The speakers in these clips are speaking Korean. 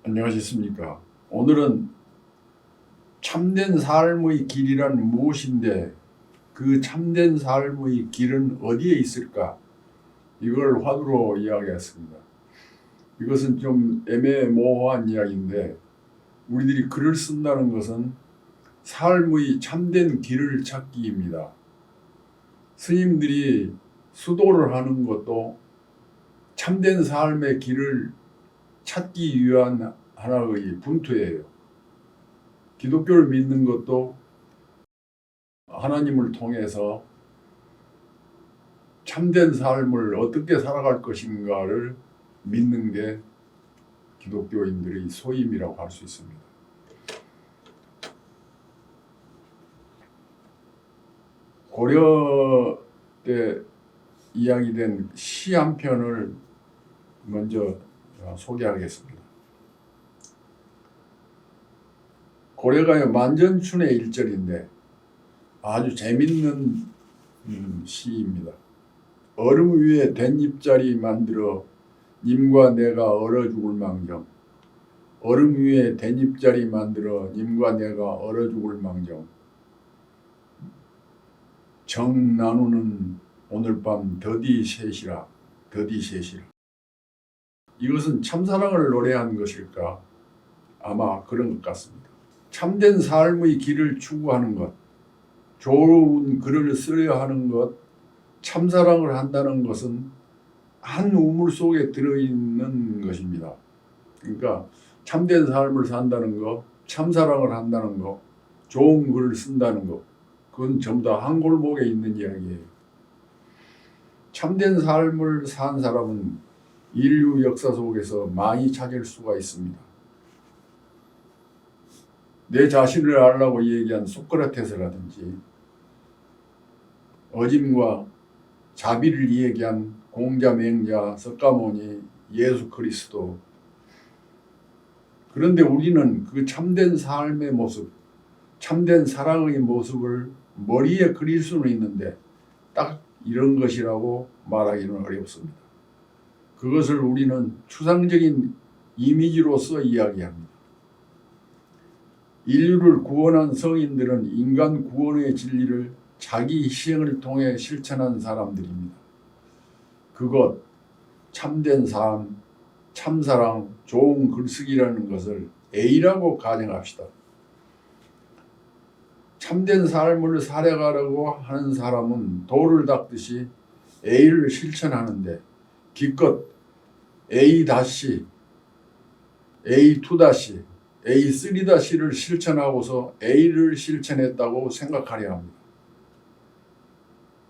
안녕하셨습니까? 오늘은 참된 삶의 길이란 무엇인데 그 참된 삶의 길은 어디에 있을까? 이걸 화두로 이야기했습니다. 이것은 좀 애매모호한 이야기인데 우리들이 글을 쓴다는 것은 삶의 참된 길을 찾기입니다. 스님들이 수도를 하는 것도 참된 삶의 길을 찾기 위한 하나의 분투예요. 기독교를 믿는 것도 하나님을 통해서 참된 삶을 어떻게 살아갈 것인가를 믿는 게 기독교인들의 소임이라고 할 수 있습니다. 고려 때 이야기된 시 한 편을 먼저 소개하겠습니다. 고려가의 만전춘의 일절인데 아주 재밌는 시입니다. 얼음 위에 댄잎자리 만들어 님과 내가 얼어 죽을 망정. 얼음 위에 댄잎자리 만들어 님과 내가 얼어 죽을 망정. 정 나누는 오늘 밤 더디 셋이라. 더디 셋이라. 이것은 참사랑을 노래한 것일까? 아마 그런 것 같습니다. 참된 삶의 길을 추구하는 것, 좋은 글을 쓰려 하는 것, 참사랑을 한다는 것은 한 우물 속에 들어있는 것입니다. 그러니까 참된 삶을 산다는 것, 참사랑을 한다는 것, 좋은 글을 쓴다는 것, 그건 전부 다 한 골목에 있는 이야기예요. 참된 삶을 산 사람은 인류 역사 속에서 많이 찾을 수가 있습니다. 내 자신을 알라고 얘기한 소크라테스라든지 어짐과 자비를 얘기한 공자, 맹자, 석가모니, 예수 그리스도. 그런데 우리는 그 참된 삶의 모습, 참된 사랑의 모습을 머리에 그릴 수는 있는데 딱 이런 것이라고 말하기는 어렵습니다. 그것을 우리는 추상적인 이미지로서 이야기합니다. 인류를 구원한 성인들은 인간 구원의 진리를 자기 희생을 통해 실천한 사람들입니다. 그것, 참된 삶, 참사랑, 좋은 글쓰기라는 것을 A라고 가정합시다. 참된 삶을 살아가려고 하는 사람은 돌을 닦듯이 A를 실천하는데 기껏 A-, A2-, A3-를 실천하고서 A를 실천했다고 생각하려 합니다.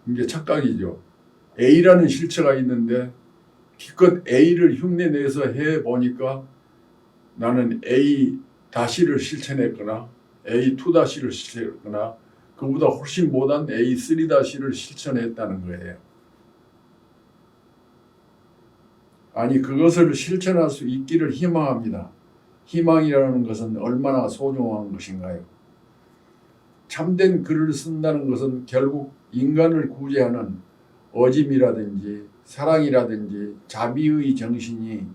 이게 착각이죠. A라는 실체가 있는데 기껏 A를 흉내내서 해보니까 나는 A-를 실천했거나 A2-를 실천했거나 그보다 훨씬 못한 A3-를 실천했다는 거예요. 아니 그것을 실천할 수 있기를 희망합니다. 희망이라는 것은 얼마나 소중한 것인가요? 참된 글을 쓴다는 것은 결국 인간을 구제하는 어짐이라든지 사랑이라든지 자비의 정신이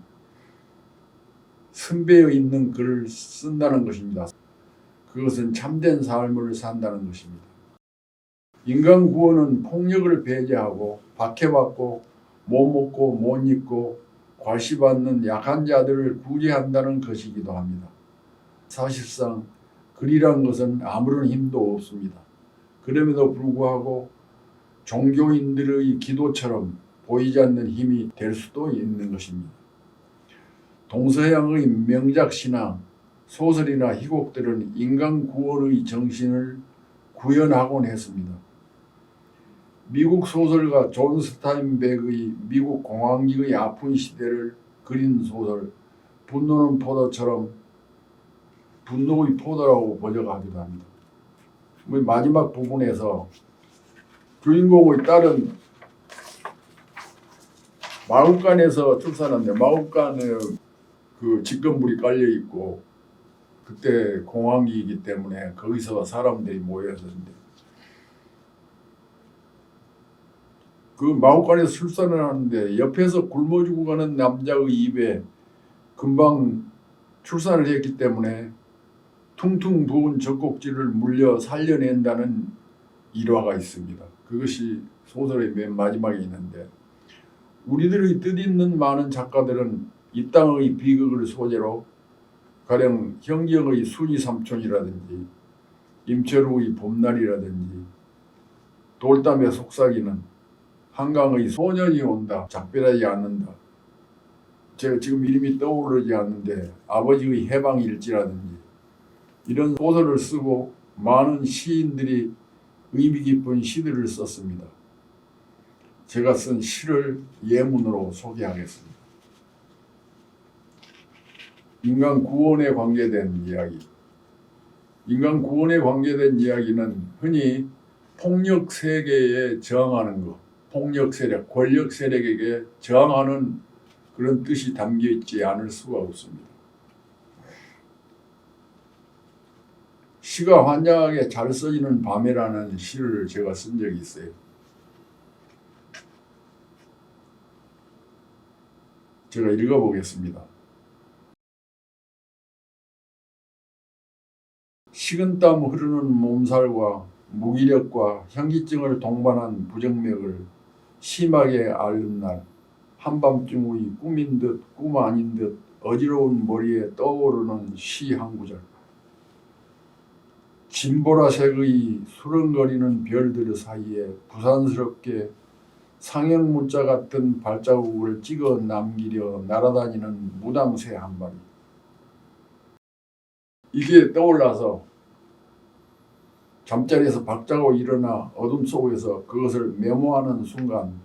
선배어 있는 글을 쓴다는 것입니다. 그것은 참된 삶을 산다는 것입니다. 인간 구원은 폭력을 배제하고 박해받고 못 먹고 못 입고 과시받는 약한 자들을 구제한다는 것이기도 합니다. 사실상 글이란 것은 아무런 힘도 없습니다. 그럼에도 불구하고 종교인들의 기도처럼 보이지 않는 힘이 될 수도 있는 것입니다. 동서양의 명작 신화, 소설이나 희곡들은 인간 구원의 정신을 구현하곤 했습니다. 미국 소설가 존 스타인백의 미국 공황기의 아픈 시대를 그린 소설 분노는 포도처럼 분노의 포도라고 번역하기도 합니다. 마지막 부분에서 주인공의 딸은 마국간에서 출산한데 마국간에 그 직건물이 깔려 있고 그때 공황기이기 때문에 거기서 사람들이 모여있었는데 그 마국간에서 출산을 하는데 옆에서 굶어 죽어가는 남자의 입에 금방 출산을 했기 때문에 퉁퉁 부은 젖꼭지를 물려 살려낸다는 일화가 있습니다. 그것이 소설의 맨 마지막에 있는데, 우리들의 뜻있는 많은 작가들은 이 땅의 비극을 소재로 가령 형경의 순이 삼촌이라든지 임철우의 봄날이라든지 돌담의 속삭이는 한강의 소년이 온다 작별하지 않는다, 제가 지금 이름이 떠오르지 않는데 아버지의 해방일지라든지 이런 소설을 쓰고 많은 시인들이 의미 깊은 시들을 썼습니다. 제가 쓴 시를 예문으로 소개하겠습니다. 인간 구원에 관계된 이야기. 인간 구원에 관계된 이야기는 흔히 폭력 세계에 저항하는 것, 폭력 세력, 권력 세력에게 저항하는 그런 뜻이 담겨 있지 않을 수가 없습니다. 시가 환장하게 잘 써지는 밤에라는 시를 제가 쓴 적이 있어요. 제가 읽어보겠습니다. 식은땀 흐르는 몸살과 무기력과 현기증을 동반한 부정맥을 심하게 앓는 날, 한밤중의 꿈인 듯 꿈 아닌 듯 어지러운 머리에 떠오르는 시 한 구절. 진보라색의 수렁거리는 별들 사이에 부산스럽게 상형 문자 같은 발자국을 찍어 남기려 날아다니는 무당새 한 마리. 이게 떠올라서 잠자리에서 박자고 일어나 어둠 속에서 그것을 메모하는 순간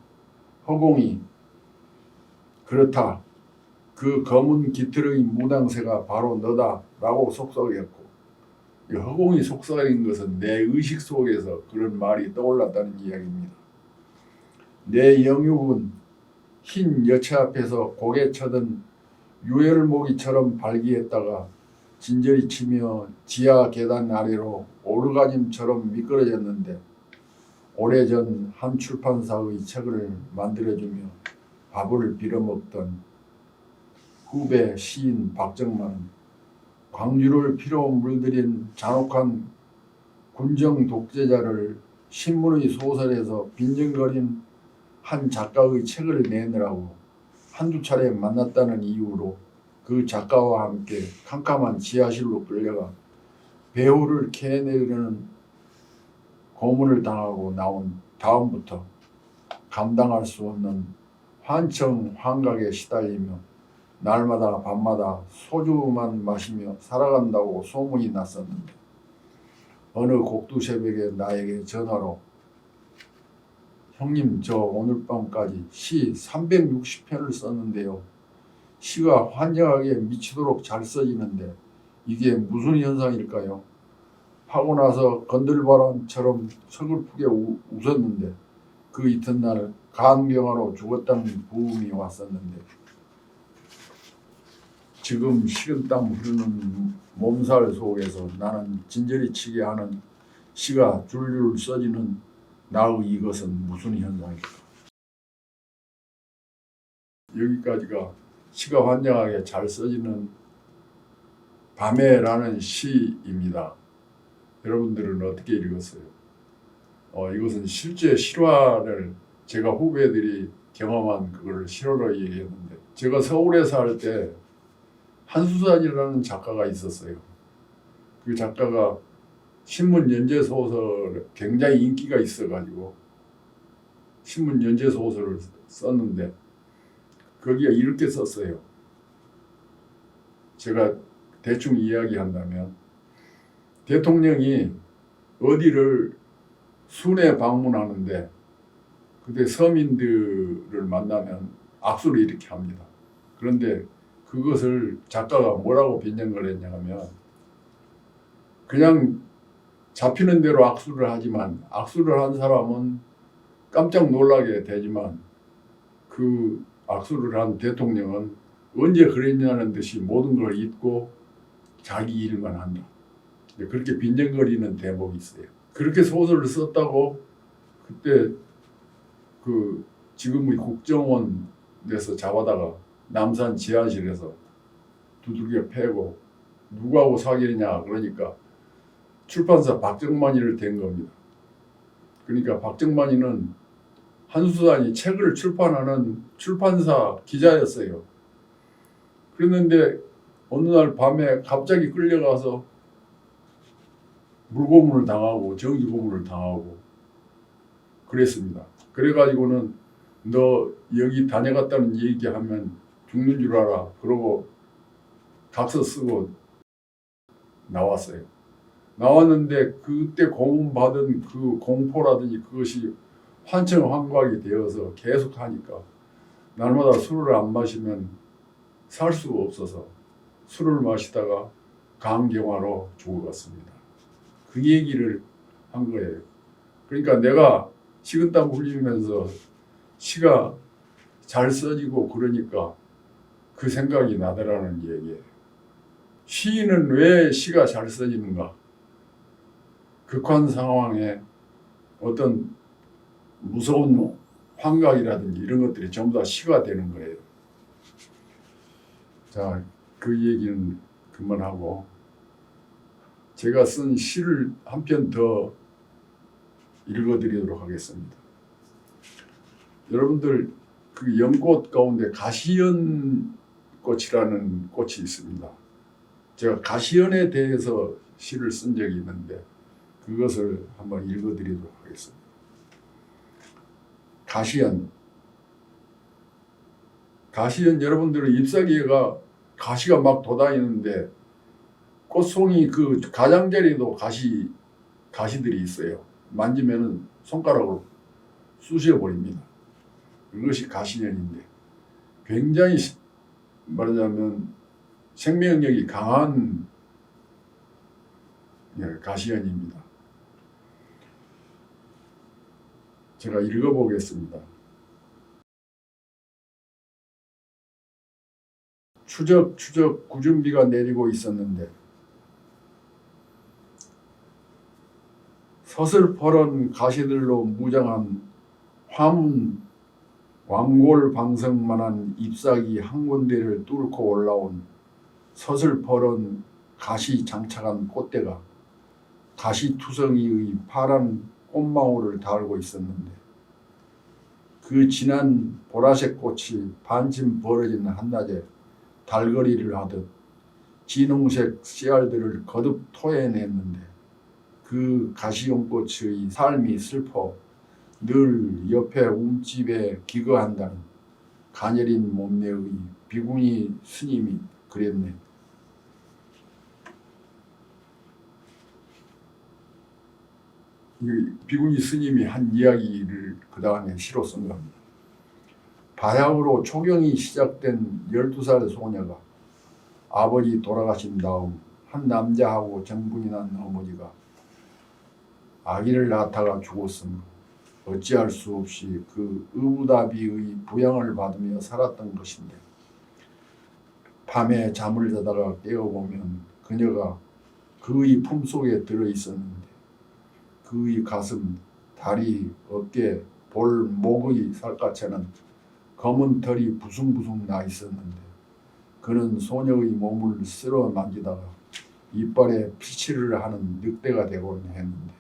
허공이 그렇다, 그 검은 깃털의 무당새가 바로 너다 라고 속삭였고, 이 허공이 속삭인 것은 내 의식 속에서 그런 말이 떠올랐다는 이야기입니다. 내 영육은 흰 여체 앞에서 고개 쳐든 유혈모기처럼 발기했다가 진저리 치며 지하 계단 아래로 오르가즘처럼 미끄러졌는데, 오래전 한 출판사의 책을 만들어주며 밥을 빌어먹던 후배 시인 박정만은 광주를 피로 물들인 잔혹한 군정 독재자를 신문의 소설에서 빈정거린 한 작가의 책을 내느라고 한두 차례 만났다는 이유로 그 작가와 함께 캄캄한 지하실로 끌려가 배우를 캐내려는 고문을 당하고 나온 다음부터 감당할 수 없는 환청 환각에 시달리며 날마다 밤마다 소주만 마시며 살아간다고 소문이 났었는데, 어느 곡두 새벽에 나에게 전화로 형님, 저 오늘 밤까지 시 360편을 썼는데요. 시가 환장하게 미치도록 잘 써지는데 이게 무슨 현상일까요? 하고 나서 건들바람처럼 서글프게 웃었는데, 그 이튿날 간병하러 죽었다는 부음이 왔었는데, 지금 식은땀 흐르는 몸살 속에서 나는 진저리 치게 하는 시가 줄줄 써지는 나의 이것은 무슨 현상일까? 여기까지가 시가 환장하게 잘 써지는 밤에라는 시입니다. 여러분들은 어떻게 읽었어요? 이것은 실제 실화를 제가 후배들이 경험한 그걸 실화로 얘기했는데, 제가 서울에 살 때 한수산이라는 작가가 있었어요. 그 작가가 신문 연재 소설 굉장히 인기가 있어가지고 신문 연재 소설을 썼는데, 거기에 이렇게 썼어요. 제가 대충 이야기한다면, 대통령이 어디를 순회 방문하는데 그때 서민들을 만나면 악수를 이렇게 합니다. 그런데 그것을 작가가 뭐라고 빈정을 했냐면, 그냥 잡히는 대로 악수를 하지만 악수를 한 사람은 깜짝 놀라게 되지만 그 악수를 한 대통령은 언제 그랬냐는 듯이 모든 걸 잊고 자기 일만 한다. 그렇게 빈정거리는 대목이 있어요. 그렇게 소설을 썼다고 그때 그 지금의 국정원에서 잡아다가 남산 지하실에서 두들겨 패고 누구하고 사귀느냐 그러니까 출판사 박정만이를 댄 겁니다. 그러니까 박정만이는 한수단이 책을 출판하는 출판사 기자였어요. 그랬는데 어느 날 밤에 갑자기 끌려가서 물고문을 당하고 정지고문을 당하고 그랬습니다. 그래가지고는 너 여기 다녀갔다는 얘기하면 죽는 줄 알아. 그러고 각서 쓰고 나왔어요. 나왔는데 그때 고문받은 그 공포라든지 그것이 환청환각이 되어서 계속 하니까 날마다 술을 안 마시면 살 수가 없어서 술을 마시다가 간경화로 죽어갔습니다. 그 얘기를 한 거예요. 그러니까 내가 식은땀 흘리면서 시가 잘 써지고 그러니까 그 생각이 나더라는 얘기예요. 시인은 왜 시가 잘 써지는가? 극한 상황에 어떤 무서운 환각이라든지 이런 것들이 전부 다 시가 되는 거예요. 자, 그 얘기는 그만하고 제가 쓴 시를 한 편 더 읽어드리도록 하겠습니다. 여러분들 그 연꽃 가운데 가시연 꽃이라는 꽃이 있습니다. 제가 가시연에 대해서 시를 쓴 적이 있는데 그것을 한번 읽어드리도록 하겠습니다. 가시연 여러분들은 잎사귀가 가시가 막 돋아있는데 꽃송이 그 가장자리에도 가시들이 있어요. 만지면은 손가락으로 쑤셔버립니다. 그것이 가시연인데 굉장히 말하자면 생명력이 강한 가시연입니다. 제가 읽어보겠습니다. 추적추적 굳은 비가 내리고 있었는데 서슬퍼런 가시들로 무장한 화문 왕골방석만한 잎사귀 한 군데를 뚫고 올라온 서슬퍼런 가시 장착한 꽃대가 가시투성이의 파란 꽃망울을 달고 있었는데 그 진한 보라색 꽃이 반쯤 벌어진 한낮에 달거리를 하듯 진홍색 씨알들을 거듭 토해냈는데 그 가시연꽃의 삶이 슬퍼 늘 옆에 움집에 기거한다는 가녀린 몸매의 비구니 스님이 그랬네. 비구니 스님이 한 이야기를 그 다음에 시로 쓴 겁니다. 바야흐로 초경이 시작된 12살 소녀가 아버지 돌아가신 다음 한 남자하고 정분이 난 어머니가 아기를 낳다가 죽었으므로 어찌할 수 없이 그 의붓아비의 부양을 받으며 살았던 것인데 밤에 잠을 자다가 깨어보면 그녀가 그의 품속에 들어있었는데 그의 가슴, 다리, 어깨, 볼, 목의 살갗에는 검은 털이 부숭부숭 나 있었는데 그는 소녀의 몸을 쓸어 만지다가 이빨에 피치를 하는 늑대가 되곤 했는데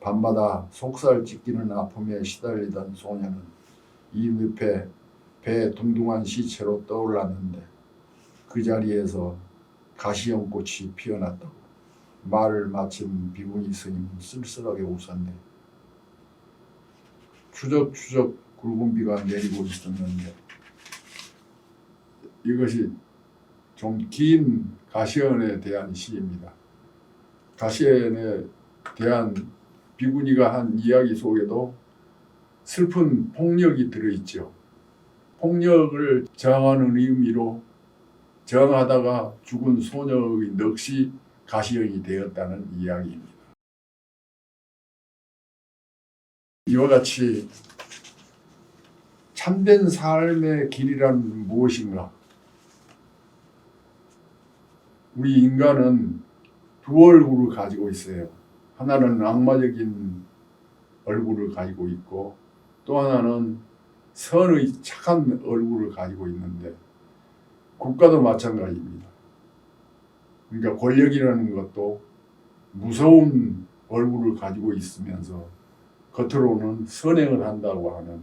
밤마다 속살 찢기는 아픔에 시달리던 소녀는 이 늪에 배 둥둥한 시체로 떠올랐는데 그 자리에서 가시연꽃이 피어났다고 말을 마친 비구니 스님은 쓸쓸하게 웃었네. 추적추적 굵은 비가 내리고 있었는데 이것이 좀 긴 가시연에 대한 시입니다. 가시연에 대한 비구니가 한 이야기 속에도 슬픈 폭력이 들어있죠. 폭력을 저항하는 의미로 저항하다가 죽은 소녀의 넋이 가시연이 되었다는 이야기입니다. 이와 같이 참된 삶의 길이란 무엇인가? 우리 인간은 두 얼굴을 가지고 있어요. 하나는 악마적인 얼굴을 가지고 있고 또 하나는 선의 착한 얼굴을 가지고 있는데 국가도 마찬가지입니다. 그러니까 권력이라는 것도 무서운 얼굴을 가지고 있으면서 겉으로는 선행을 한다고 하는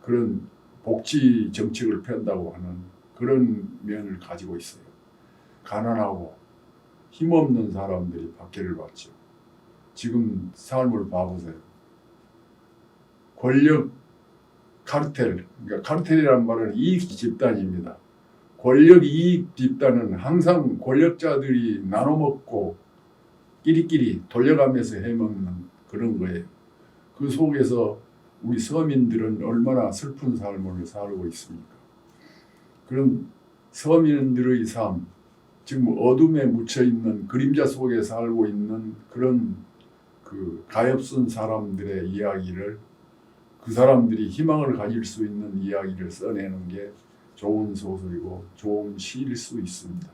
그런 복지 정책을 편다고 하는 그런 면을 가지고 있어요. 가난하고 힘없는 사람들이 박해를 받죠. 지금 삶을 봐보세요. 권력 카르텔, 그러니까 카르텔이란 말은 이익 집단입니다. 권력 이익 집단은 항상 권력자들이 나눠먹고 끼리끼리 돌려가면서 해먹는 그런 거예요. 그 속에서 우리 서민들은 얼마나 슬픈 삶을 살고 있습니까? 그런 서민들의 삶, 지금 어둠에 묻혀있는 그림자 속에 살고 있는 그런 그 가엾은 사람들의 이야기를 그 사람들이 희망을 가질 수 있는 이야기를 써내는 게 좋은 소설이고 좋은 시일 수 있습니다.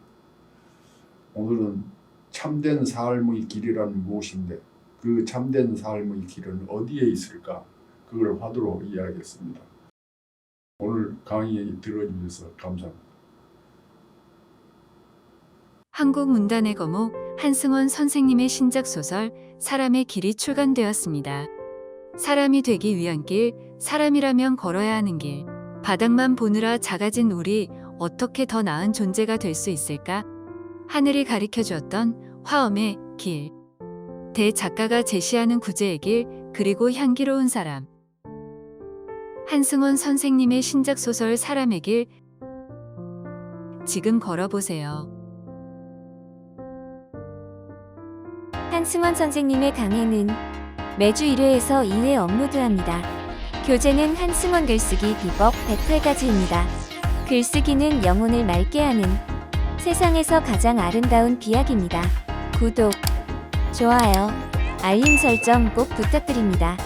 오늘은 참된 삶의 길이란 무엇인데 그 참된 삶의 길은 어디에 있을까? 그걸 화두로 이야기했습니다. 오늘 강의 들어주셔서 감사합니다. 한국문단의 거목 한승원 선생님의 신작 소설 사람의 길이 출간되었습니다. 사람이 되기 위한 길, 사람이라면 걸어야 하는 길. 바닥만 보느라 작아진 우리 어떻게 더 나은 존재가 될 수 있을까? 하늘이 가리켜 주었던 화엄의 길. 대작가가 제시하는 구제의 길, 그리고 향기로운 사람. 한승원 선생님의 신작 소설 사람의 길. 지금 걸어보세요. 한승원 선생님의 강해는 매주 1회에서 2회 업로드합니다. 교재는 한승원 글쓰기 비법 108가지입니다. 글쓰기는 영혼을 맑게 하는 세상에서 가장 아름다운 비약입니다. 구독, 좋아요, 알림 설정 꼭 부탁드립니다.